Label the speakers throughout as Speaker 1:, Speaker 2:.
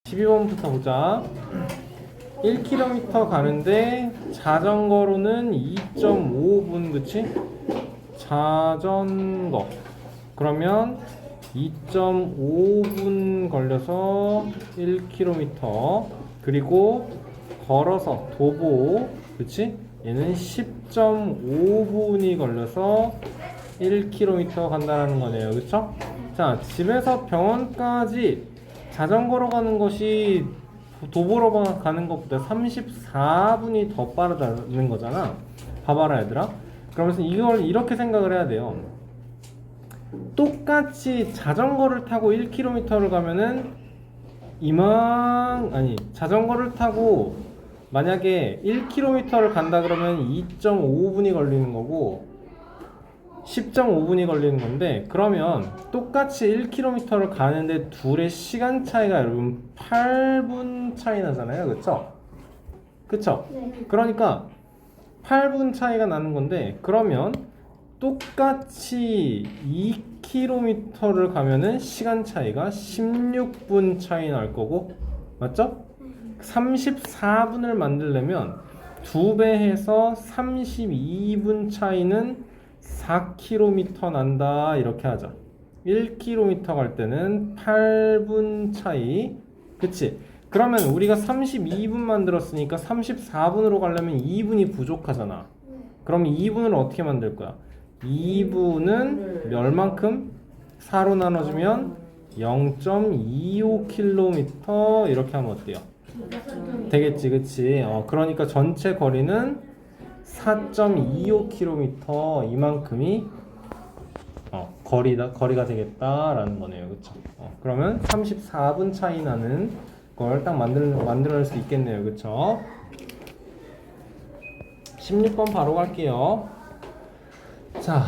Speaker 1: 12번부터 보자. 1km 가는데 자전거로는 2.5분, 그치? 자전거. 그러면 2.5분 걸려서 1km. 그리고 걸어서 도보, 그치? 얘는 10.5분이 걸려서 1km 간다는 거네요. 그쵸? 자, 집에서 병원까지 자전거로 가는 것이 도보로 가는 것보다 34분이 더 빠르다는 거잖아. 봐봐라 얘들아. 그러면서 이걸 이렇게 생각을 해야 돼요. 똑같이 자전거를 타고 1km를 가면은 자전거를 타고 만약에 1km를 간다 그러면 2.5분이 걸리는 거고 10.5분이 걸리는 건데, 그러면 똑같이 1km를 가는데 둘의 시간 차이가 여러분 8분 차이 나잖아요. 그쵸? 그쵸?
Speaker 2: 네.
Speaker 1: 그러니까 8분 차이가 나는 건데, 그러면 똑같이 2km를 가면은 시간 차이가 16분 차이 날 거고, 맞죠? 34분을 만들려면 2배 해서 32분 차이는 4km 난다, 이렇게 하자. 1km 갈 때는 8분 차이, 그치? 그러면 우리가 32분 만들었으니까 34분으로 가려면 2분이 부족하잖아. 그럼 2분을 어떻게 만들 거야? 2분은 몇만큼? 4로 나눠주면 0.25km 이렇게 하면 어때요? 되겠지, 그치? 그러니까 전체 거리는 4.25km, 이만큼이 거리가 되겠다라는 거네요. 그쵸? 그러면 34분 차이 나는 걸 딱 만들어낼 수 있겠네요. 그쵸? 16번 바로 갈게요. 자,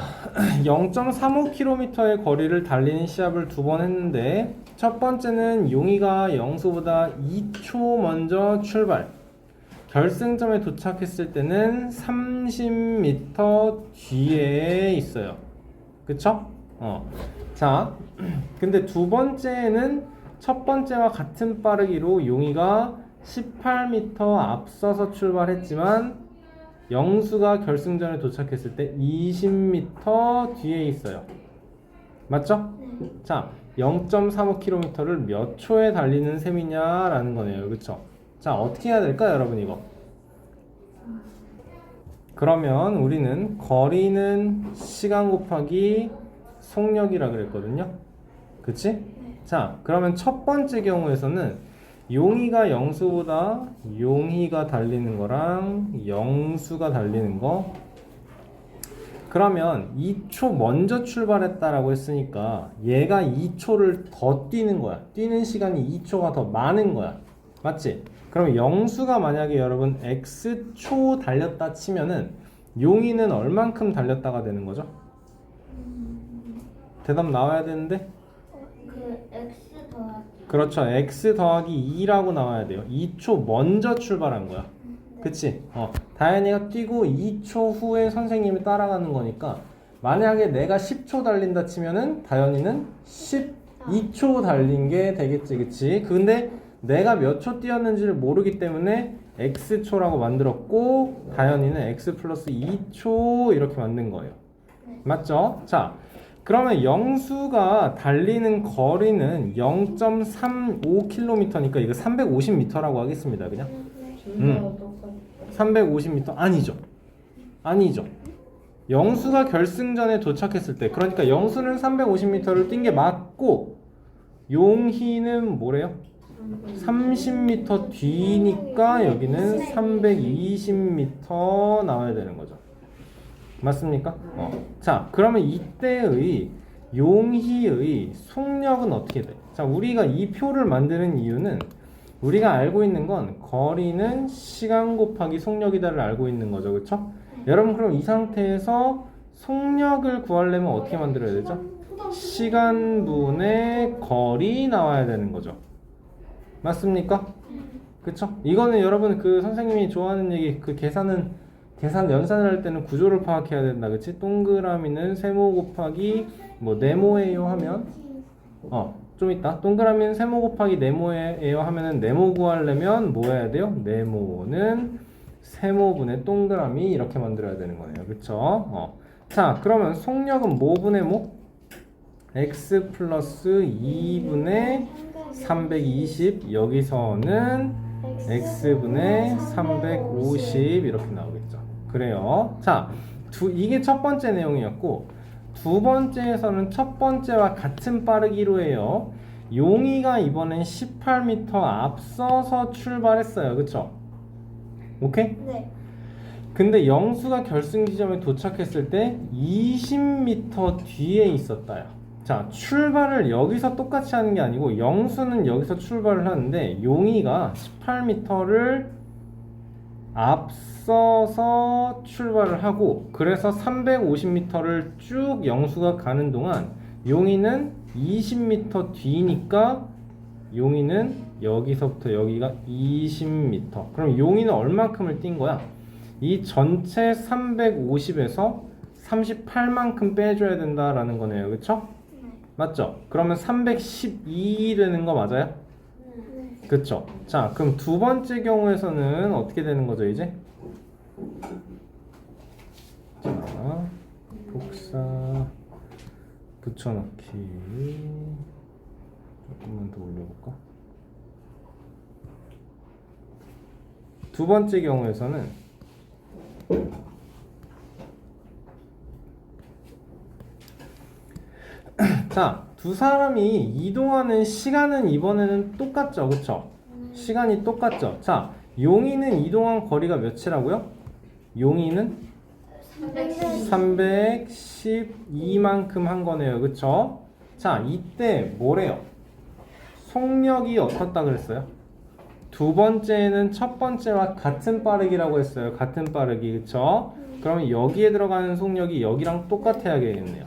Speaker 1: 0.35km의 거리를 달리는 시합을 2번 했는데, 첫 번째는 용이가 영수보다 2초 먼저 출발. 결승점에 도착했을 때는 30m 뒤에 있어요. 그쵸? 자, 근데 두 번째는 첫 번째와 같은 빠르기로 용이가 18m 앞서서 출발했지만 영수가 결승전에 도착했을 때 20m 뒤에 있어요. 맞죠?
Speaker 2: 네.
Speaker 1: 자, 0.35km를 몇 초에 달리는 셈이냐라는 거네요. 그쵸? 자, 어떻게 해야 될까요, 여러분, 이거? 그러면 우리는 거리는 시간 곱하기 속력이라 그랬거든요. 그치? 자, 그러면 첫 번째 경우에서는 용이가 영수보다 용이가 달리는 거랑 영수가 달리는 거, 그러면 2초 먼저 출발했다라고 했으니까 얘가 2초를 더 뛰는 거야. 뛰는 시간이 2초가 더 많은 거야. 맞지? 그럼 영수가 만약에 여러분 X초 달렸다 치면은 용이는 얼만큼 달렸다가 되는 거죠? 대답 나와야 되는데?
Speaker 2: X 더하기.
Speaker 1: 그렇죠. X 더하기 2라고 나와야 돼요. 2초 먼저 출발한 거야. 그치? 다현이가 뛰고 2초 후에 선생님이 따라가는 거니까, 만약에 내가 10초 달린다 치면은 다현이는 12초 달린 게 되겠지. 그치? 근데 내가 몇 초 뛰었는지를 모르기 때문에 X초라고 만들었고, 다현이는 X 플러스 2초 이렇게 만든 거예요. 맞죠? 자, 그러면 영수가 달리는 거리는 0.35km니까 이거 350m라고 하겠습니다. 그냥 350m 아니죠. 영수가 결승전에 도착했을 때, 그러니까 영수는 350m를 뛴 게 맞고 용희는 뭐래요? 30m 뒤니까 여기는 320m 나와야 되는 거죠. 맞습니까? 자, 그러면 이때의 용희의 속력은 어떻게 돼? 자, 우리가 이 표를 만드는 이유는, 우리가 알고 있는 건 거리는 시간 곱하기 속력이다를 알고 있는 거죠. 그쵸? 여러분, 그럼 이 상태에서 속력을 구하려면 어떻게 만들어야 되죠? 시간분의 거리 나와야 되는 거죠. 맞습니까? 그쵸? 이거는 여러분 그 선생님이 좋아하는 얘기, 그 연산을 할 때는 구조를 파악해야 된다. 그치? 동그라미는 세모 곱하기 네모예요 하면 좀 있다. 동그라미는 세모 곱하기 네모예요 하면은 네모 구하려면 뭐 해야 돼요? 네모는 세모분의 동그라미 이렇게 만들어야 되는 거네요. 그쵸? 자, 그러면 속력은 뭐 분의 뭐? x 플러스 2분의 320 여기서는 x분의 350 이렇게 나오겠죠. 그래요. 자, 이게 첫 번째 내용이었고 두 번째에서는 첫 번째와 같은 빠르기로 해요. 용이가 이번엔 18m 앞서서 출발했어요. 그쵸? 오케이?
Speaker 2: 네.
Speaker 1: 근데 영수가 결승 지점에 도착했을 때 20m 뒤에 있었다요. 자, 출발을 여기서 똑같이 하는 게 아니고 영수는 여기서 출발을 하는데 용이가 18m를 앞서서 출발을 하고 그래서 350m를 쭉 영수가 가는 동안 용이는 20m 뒤니까 용이는 여기서부터 여기가 20m. 그럼 용이는 얼만큼을 뛴 거야? 이 전체 350에서 38만큼 빼줘야 된다라는 거네요. 그쵸?
Speaker 2: 네.
Speaker 1: 맞죠? 그러면 312 되는 거 맞아요?
Speaker 2: 네.
Speaker 1: 그쵸? 자, 그럼 두 번째 경우에서는 어떻게 되는 거죠, 이제? 자, 복사 붙여넣기 조금만 더 올려볼까? 두 번째 경우에서는 자, 두 사람이 이동하는 시간은 이번에는 똑같죠, 그쵸? 시간이 똑같죠. 자, 용이는 이동한 거리가 몇이라고요? 용이는 312만큼 한 거네요, 그쵸? 자, 이때 뭐래요? 속력이 어떻다 그랬어요? 두 번째는 첫 번째와 같은 빠르기라고 했어요. 같은 빠르기, 그쵸? 그러면 여기에 들어가는 속력이 여기랑 똑같아야겠네요.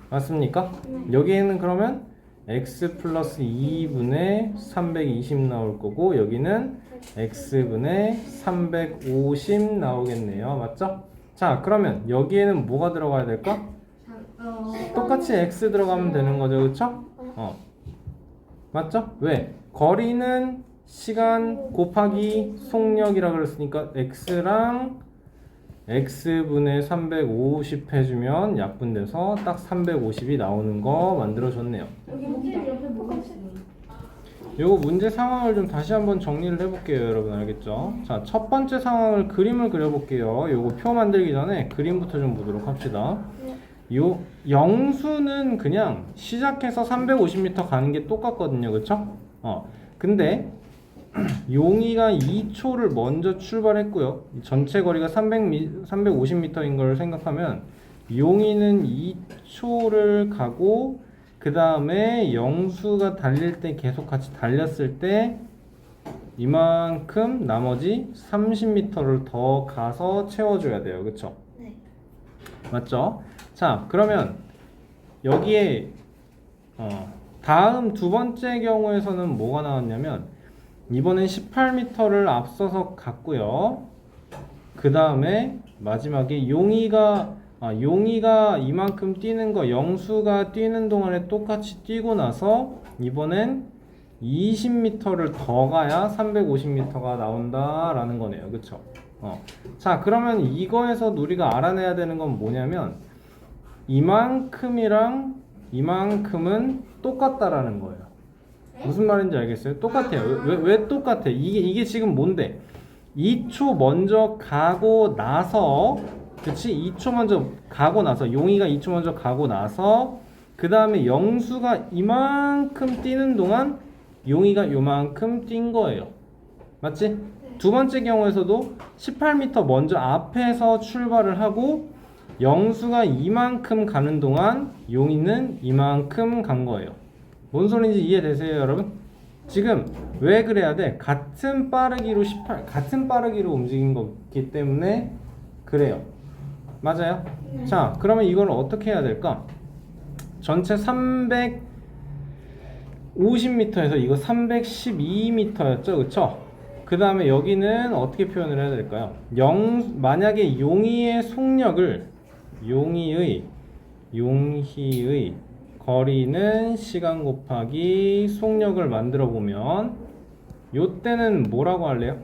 Speaker 1: 맞습니까? 여기에는 그러면 x 플러스 2분의 320 나올 거고 여기는 x분의 350 나오겠네요. 맞죠? 자, 그러면 여기에는 뭐가 들어가야 될까? 똑같이 x 들어가면 되는 거죠. 그쵸? 맞죠? 왜? 거리는 시간 곱하기 속력이라 그랬으니까 x랑 x분의 350 해주면 약분돼서 딱 350이 나오는 거 만들어줬네요.
Speaker 3: 여기 문제 옆에 뭐가 있어요?
Speaker 1: 요거 문제 상황을 좀 다시 한번 정리를 해볼게요. 여러분 알겠죠? 자, 첫 번째 상황을 그림을 그려볼게요. 요거 표 만들기 전에 그림부터 좀 보도록 합시다. 요 영수는 그냥 시작해서 350m 가는 게 똑같거든요. 그쵸? 근데 용이가 2초를 먼저 출발했고요. 전체 거리가 350m인 걸 생각하면 용이는 2초를 가고 그 다음에 영수가 달릴 때 계속 같이 달렸을 때 이만큼 나머지 30m를 더 가서 채워줘야 돼요. 그쵸?
Speaker 2: 네.
Speaker 1: 맞죠? 자, 그러면 여기에 다음 두 번째 경우에서는 뭐가 나왔냐면 이번엔 18m를 앞서서 갔고요. 그 다음에 마지막에 용이가 이만큼 뛰는 거 영수가 뛰는 동안에 똑같이 뛰고 나서 이번엔 20m를 더 가야 350m가 나온다라는 거네요. 그쵸? 자, 그러면 이거에서 우리가 알아내야 되는 건 뭐냐면 이만큼이랑 이만큼은 똑같다라는 거예요. 무슨 말인지 알겠어요? 똑같아요. 왜 똑같아? 이게 지금 뭔데? 2초 먼저 가고 나서, 그치? 2초 먼저 가고 나서, 용이가 2초 먼저 가고 나서, 그 다음에 영수가 이만큼 뛰는 동안 용이가 요만큼 뛴 거예요. 맞지? 두 번째 경우에서도 18m 먼저 앞에서 출발을 하고, 영수가 이만큼 가는 동안 용이는 이만큼 간 거예요. 뭔 소린지 이해되세요, 여러분? 지금 왜 그래야 돼? 같은 빠르기로 움직인 거기 때문에 그래요. 맞아요? 자, 그러면 이걸 어떻게 해야 될까? 전체 350m에서 이거 312m였죠, 그쵸? 그 다음에 여기는 어떻게 표현을 해야 될까요? 만약에 용희의 속력을 용희의 거리는 시간 곱하기 속력을 만들어 보면 요때는 뭐라고 할래요?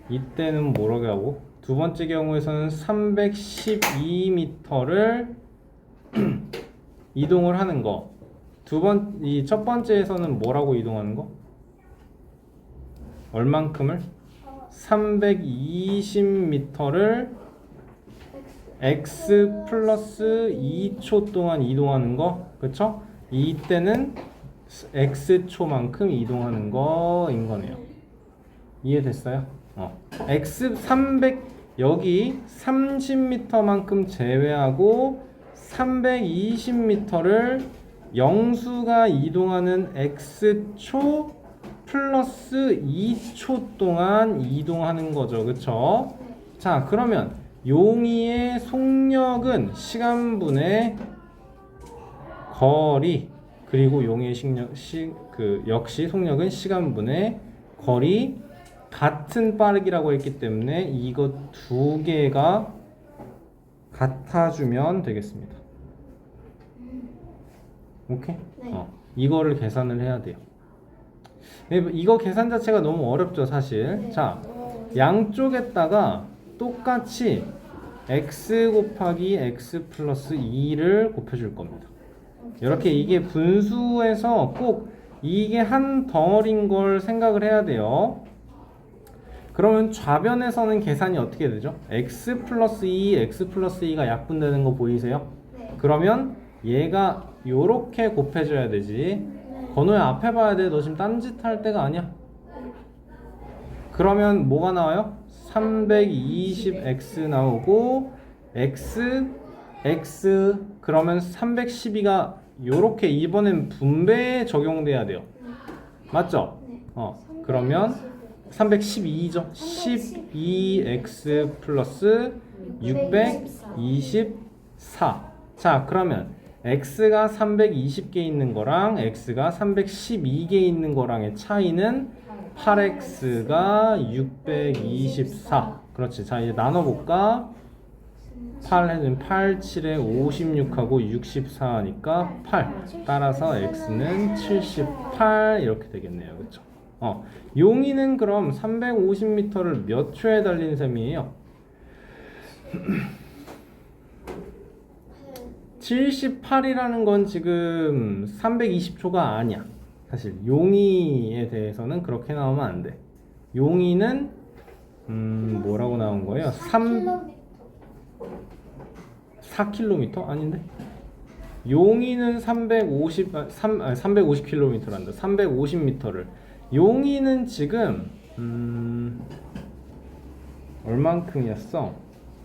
Speaker 1: 이때는 뭐라고 하고 두 번째 경우에서는 312m를 이동을 하는 거. 이 첫 번째에서는 뭐라고 이동하는 거? 얼만큼을? 320m를 x 플러스 2초 동안 이동하는 거. 그쵸? 이때는 x초만큼 이동하는 거인 거네요. 이해됐어요? x 300 여기 30m만큼 제외하고 320m를 영수가 이동하는 x초 플러스 2초 동안 이동하는 거죠. 그쵸? 자, 그러면 용이의 속력은 시간분의 거리, 그리고 용이의 역시 속력은 시간분의 거리, 같은 빠르기라고 했기 때문에 이거 두 개가 같아주면 되겠습니다. 오케이?
Speaker 2: 네.
Speaker 1: 이거를 계산을 해야 돼요. 이거 계산 자체가 너무 어렵죠, 사실.
Speaker 2: 네.
Speaker 1: 자, 양쪽에다가 똑같이 x 곱하기 x 플러스 2를 곱해줄 겁니다. 이렇게 이게 분수에서 꼭 이게 한 덩어리인 걸 생각을 해야 돼요. 그러면 좌변에서는 계산이 어떻게 되죠? x 플러스 2, x 플러스 2가 약분되는 거 보이세요?
Speaker 2: 네.
Speaker 1: 그러면 얘가 요렇게 곱해줘야 되지. 건우야 앞에 봐야 돼. 너 지금 딴짓 할 때가 아니야. 그러면 뭐가 나와요? 320x 나오고 x 그러면 312가 요렇게 이번엔 분배에 적용돼야 돼요. 맞죠? 그러면 312죠. 12x 플러스 624. 자, 그러면 x가 320개 있는 거랑 x가 312개 있는 거랑의 차이는 8x가 624. 그렇지. 자, 이제 나눠볼까? 8은 8, 7에 56하고 64니까 8. 따라서 x는 78 이렇게 되겠네요. 그렇죠? 용이는 그럼 350m를 몇 초에 달린 셈이에요? 78이라는 건 지금 320초가 아니야. 사실 용이에 대해서는 그렇게 나오면 안 돼. 용이는 뭐라고 나온 거예요? 4km? 아닌데? 용이는 350km란다. 350m를. 용이는 지금 얼만큼이었어?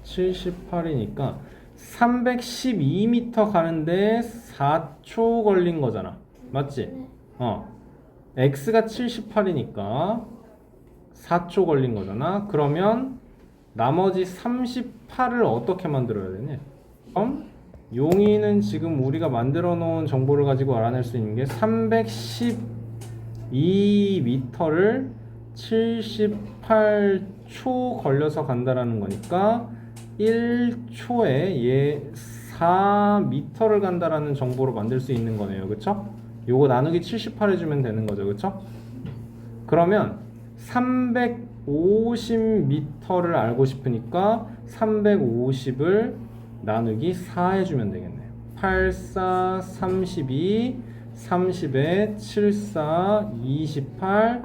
Speaker 1: 78이니까 312m 가는데 4초 걸린 거잖아. 맞지? x가 78이니까 4초 걸린 거잖아. 그러면 나머지 38을 어떻게 만들어야 되냐? 그럼 용이는 지금 우리가 만들어 놓은 정보를 가지고 알아낼 수 있는 게 312m를 78초 걸려서 간다라는 거니까 1초에 얘 4m를 간다라는 정보로 만들 수 있는 거네요. 그쵸? 요거 나누기 78 해주면 되는 거죠. 그쵸? 그러면 350m를 알고 싶으니까 350을 나누기 4 해주면 되겠네요. 8, 4, 32, 30에 7, 4, 28,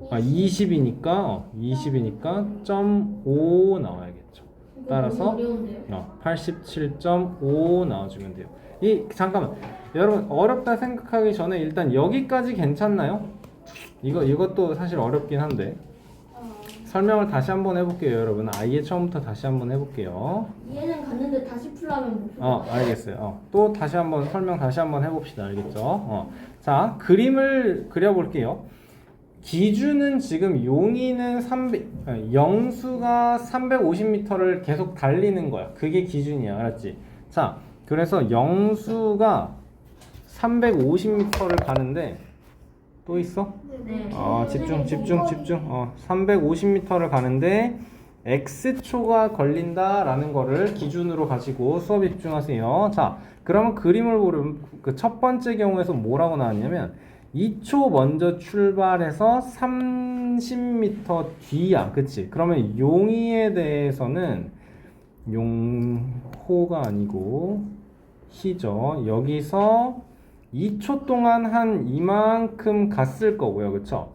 Speaker 1: 20이니까 20이니까 0.5 나와야겠죠. 따라서 87.5 나와주면 돼요. 잠깐만, 여러분 어렵다 생각하기 전에 일단 여기까지 괜찮나요? 이것도 사실 어렵긴 한데 설명을 다시 한번 해볼게요. 여러분 아예 처음부터 다시 한번 해볼게요.
Speaker 3: 이해는 갔는데 다시 풀라면 못 풀.
Speaker 1: 알겠어요. 또 다시 한번 설명 다시 한번 해봅시다. 알겠죠? 자, 그림을 그려볼게요. 기준은 지금 용이는 영수가 350m를 계속 달리는 거야. 그게 기준이야. 알았지? 자, 그래서 영수가 350m를 가는데 또 있어?
Speaker 3: 네.
Speaker 1: 집중. 350m를 가는데 x초가 걸린다라는 거를 기준으로 가지고 수업 집중하세요. 자, 그러면 그림을 보면 그 첫 번째 경우에서 뭐라고 나왔냐면 2초 먼저 출발해서 30m 뒤야. 그치? 그러면 용이에 대해서는 용호가 아니고 희죠. 여기서 2초 동안 한 이만큼 갔을 거고요. 그쵸?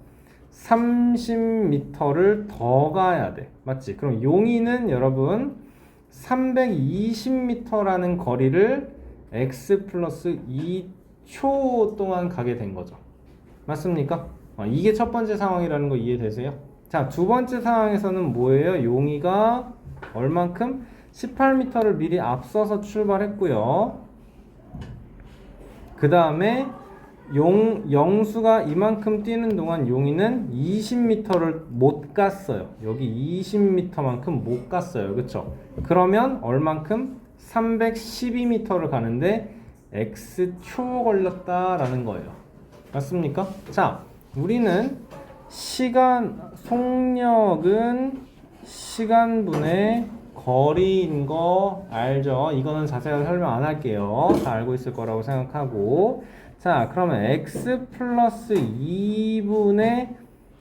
Speaker 1: 30m를 더 가야 돼. 맞지? 그럼 용이는 여러분 320m라는 거리를 x 플러스 2초 동안 가게 된 거죠. 맞습니까? 이게 첫 번째 상황이라는 거 이해되세요? 자, 두 번째 상황에서는 뭐예요? 용이가 얼만큼? 18m를 미리 앞서서 출발했고요. 그 다음에 영수가 이만큼 뛰는 동안 용이는 20m를 못 갔어요. 여기 20m만큼 못 갔어요. 그쵸? 그러면 얼만큼? 312m를 가는데 x초 걸렸다라는 거예요. 맞습니까? 자, 우리는 속력은 시간분의 거리인 거 알죠? 이거는 자세하게 설명 안 할게요. 다 알고 있을 거라고 생각하고. 자, 그러면 x 플러스 2분의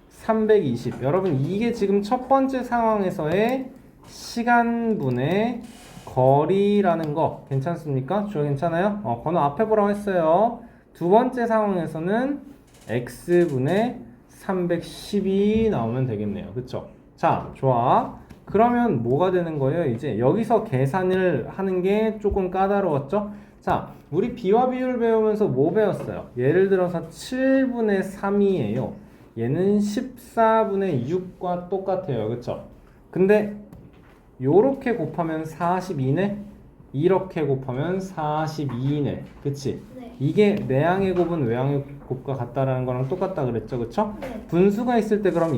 Speaker 1: 320. 여러분, 이게 지금 첫 번째 상황에서의 시간분의 거리라는 거 괜찮습니까? 저 괜찮아요? 번호 앞에 보라고 했어요. 두 번째 상황에서는 x분의 310이 나오면 되겠네요. 그쵸? 자, 좋아. 그러면 뭐가 되는 거예요? 이제 여기서 계산을 하는 게 조금 까다로웠죠? 자, 우리 비와 비율 배우면서 뭐 배웠어요? 예를 들어서 7분의 3이에요. 얘는 14분의 6과 똑같아요. 그쵸? 근데 요렇게 곱하면 42네? 이렇게 곱하면 42네. 그치?
Speaker 2: 네.
Speaker 1: 이게 내항의 곱은 외항의 곱과 같다라는 거랑 똑같다 그랬죠? 그쵸?
Speaker 2: 네.
Speaker 1: 분수가 있을 때 그럼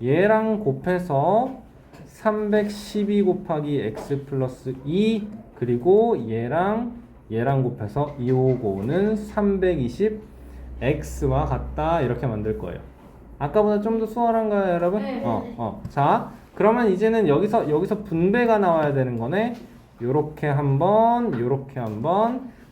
Speaker 1: 얘랑 곱해서 312 곱하기 x 플러스 2 그리고 얘랑 곱해서 255는 320 x와 같다 이렇게 만들 거예요. 아까보다 좀 더 수월한가요, 여러분?
Speaker 3: 네.
Speaker 1: 자, 그러면 이제는 여기서 분배가 나와야 되는 거네. 요렇게 한번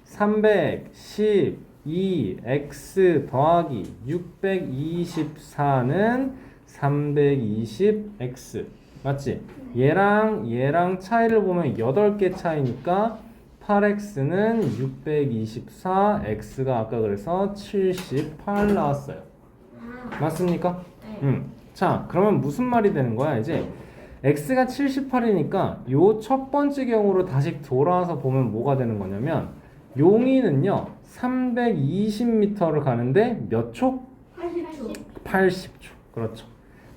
Speaker 1: 312 x 더하기 624는 320 x 맞지? 얘랑 차이를 보면 8개 차이니까 8x는 624 x가 아까 그래서 78 나왔어요. 맞습니까?
Speaker 3: 네.
Speaker 1: 자, 그러면 무슨 말이 되는 거야? 이제 x가 78이니까 요 첫 번째 경우로 다시 돌아와서 보면 뭐가 되는 거냐면 용이는요 320m를 가는데 몇 초?
Speaker 3: 80초.
Speaker 1: 80초. 그렇죠.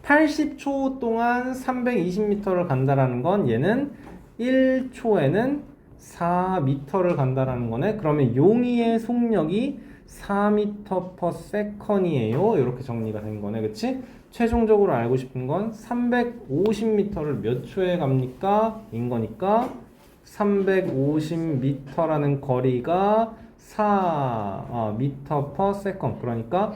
Speaker 1: 80초 동안 320m를 간다라는 건 얘는 1초에는 4m를 간다라는 거네. 그러면 용이의 속력이 4m/s이에요. 이렇게 정리가 된 거네. 그치? 최종적으로 알고 싶은 건 350m를 몇 초에 갑니까? 인 거니까 350m라는 거리가 4m/s. 그러니까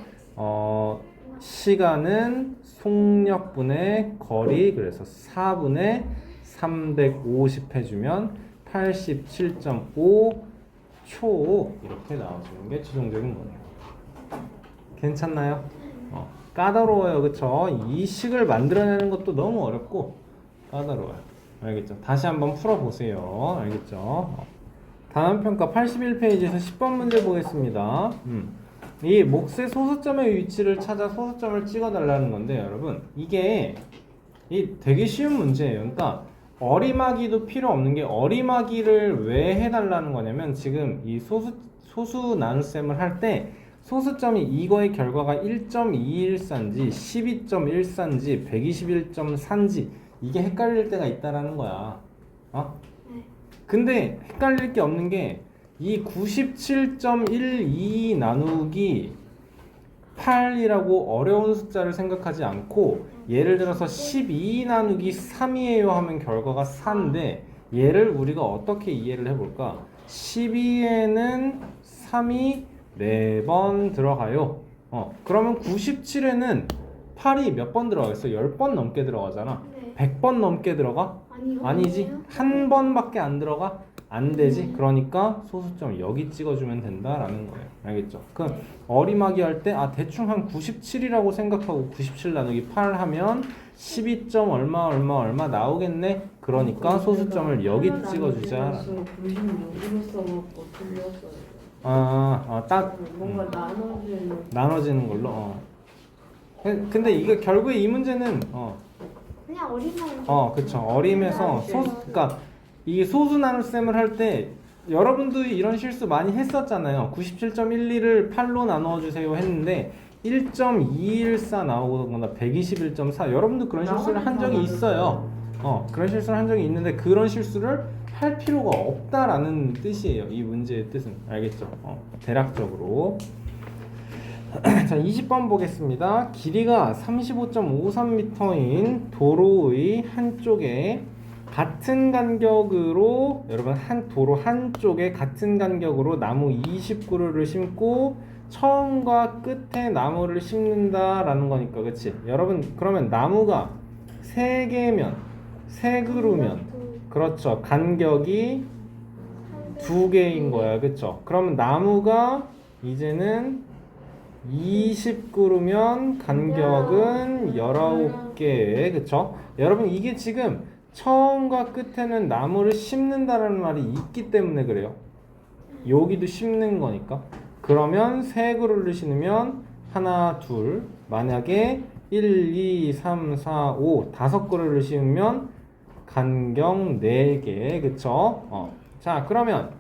Speaker 1: 시간은 속력분의 거리, 그래서 4분의 350 해주면 87.5초 이렇게 나와주는 게 최종적인 거네요. 괜찮나요? 까다로워요. 그쵸? 이 식을 만들어내는 것도 너무 어렵고 까다로워요. 알겠죠? 다시 한번 풀어보세요. 알겠죠? 다음 평가 81페이지에서 10번 문제 보겠습니다. 이 몫의 소수점의 위치를 찾아 소수점을 찍어달라는 건데 여러분 이게 되게 쉬운 문제예요. 그러니까 어리마기도 필요 없는 게 어리마기를 왜 해달라는 거냐면 지금 이 소수 나눗셈을 할 때 소수점이 이거의 결과가 1.214인지 12.14인지 121.4인지 이게 헷갈릴 때가 있다라는 거야. 근데 헷갈릴 게 없는 게 이 97.12 나누기 8이라고 어려운 숫자를 생각하지 않고 예를 들어서 12 나누기 3이에요 하면 결과가 4인데 얘를 우리가 어떻게 이해를 해볼까? 12에는 3이 4번 들어가요. 그러면 97에는 8이 몇 번 들어가겠어? 10번 넘게 들어가잖아.
Speaker 2: 네.
Speaker 1: 100번 넘게 들어가?
Speaker 3: 아니요.
Speaker 1: 아니지. 한 번밖에 안 들어가? 안 되지. 그러니까 소수점 여기 찍어주면 된다라는 거예요. 알겠죠? 그럼 어리막이 할 때 대충 한 97이라고 생각하고 97 나누기 8 하면 12점 얼마 나오겠네. 그러니까 소수점을 여기 찍어주자.
Speaker 4: 96으로 써갖고 틀렸어요.
Speaker 1: 딱
Speaker 4: 뭔가
Speaker 1: 나눠지는 걸로. 근데 이게 결국에 이 문제는
Speaker 2: 그냥 어린아이.
Speaker 1: 그쵸. 어림에서 그러니까 이 소수 나눗셈을 할 때 여러분들이 이런 실수 많이 했었잖아요. 97.12를 8로 나누어 주세요 했는데 1.214 나오거나 121.4 여러분도 그런 실수를 한 적이 있어요. 그런 실수를 한 적이 있는데 그런 실수를 할 필요가 없다라는 뜻이에요. 이 문제의 뜻은. 알겠죠? 대략적으로. 자, 20번 보겠습니다. 길이가 35.53m인 도로의 한쪽에 같은 간격으로 여러분 도로 한쪽에 같은 간격으로 나무 20그루를 심고 처음과 끝에 나무를 심는다라는 거니까, 그치? 여러분 그러면 나무가 3개면 3그루면 그렇죠. 간격이 2개인 거야, 그쵸? 그러면 나무가 이제는 20그루면 간격은 19개, 그쵸? 여러분 이게 지금 처음과 끝에는 나무를 심는다라는 말이 있기 때문에 그래요. 여기도 심는 거니까. 그러면 3그루를 심으면 하나, 둘, 만약에 1, 2, 3, 4, 5 5그루를 심으면 간격 4개, 그쵸? 자, 그러면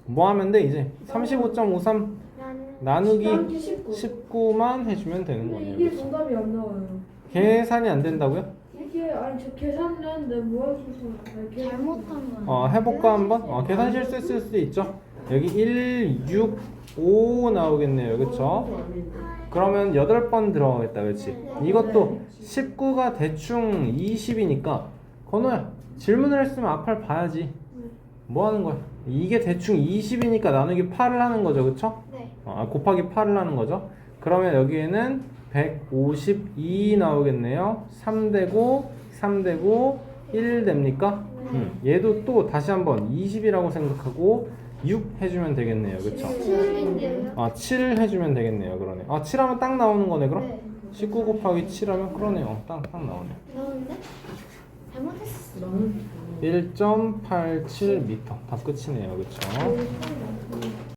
Speaker 1: 뭐 하면 돼? 이제 35.53 나누기 19만 해주면 되는 거네요.
Speaker 4: 이게
Speaker 1: 그쵸?
Speaker 4: 정답이 안 나와요.
Speaker 1: 계산이 안 된다고요?
Speaker 4: 이게 저 계산을 했는데 뭐 할 수 있어요?
Speaker 2: 잘못한 거.
Speaker 1: 해볼까 한번? 계산 실수했을 수도 있죠. 여기 1, 6, 5 나오겠네요, 그쵸? 그러면 8번 들어가겠다, 그치? 이것도 19가 대충 20이니까 건우야 질문을 했으면 앞을 봐야지. 뭐 하는 거야? 이게 대충 20이니까 나누기 8을 하는 거죠, 그쵸?
Speaker 2: 네.
Speaker 1: 곱하기 8을 하는 거죠. 그러면 여기에는 152 나오겠네요. 3되고 1 됩니까? 얘도 또 다시 한번 20이라고 생각하고 6 해주면 되겠네요, 그쵸?
Speaker 2: 7인데요.
Speaker 1: 7 해주면 되겠네요, 그러네. 7 하면 딱 나오는 거네, 그럼?
Speaker 2: 네.
Speaker 1: 19 곱하기 7 하면 그러네요. 딱 나오네.
Speaker 2: 나오는데? 잘못했어.
Speaker 1: 1.87m. 답 끝이네요, 그쵸?